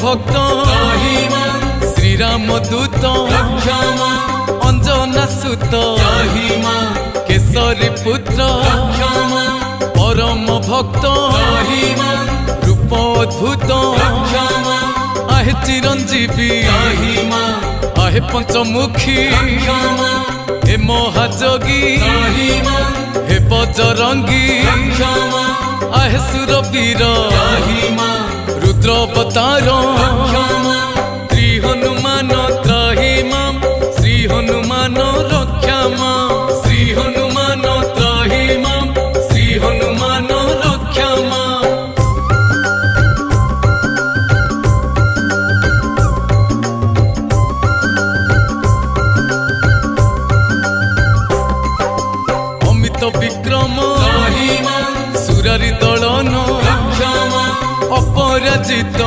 भक्त श्रीराम दूत अंजना सुत केसरी पुत्र परम भक्त रूप अद्भुत आहे चिरंजीवी आहे पंचमुखी हे महाजगी हे बजरंगी आहे सुरवीर रुद्रवतार श्री हनुमान त्राहि मां श्री हनुमान रक्षा मां श्री हनुमान त्राहि मां श्री हनुमान रक्षा मां अमित विक्रम सुरारी दलन अपराजित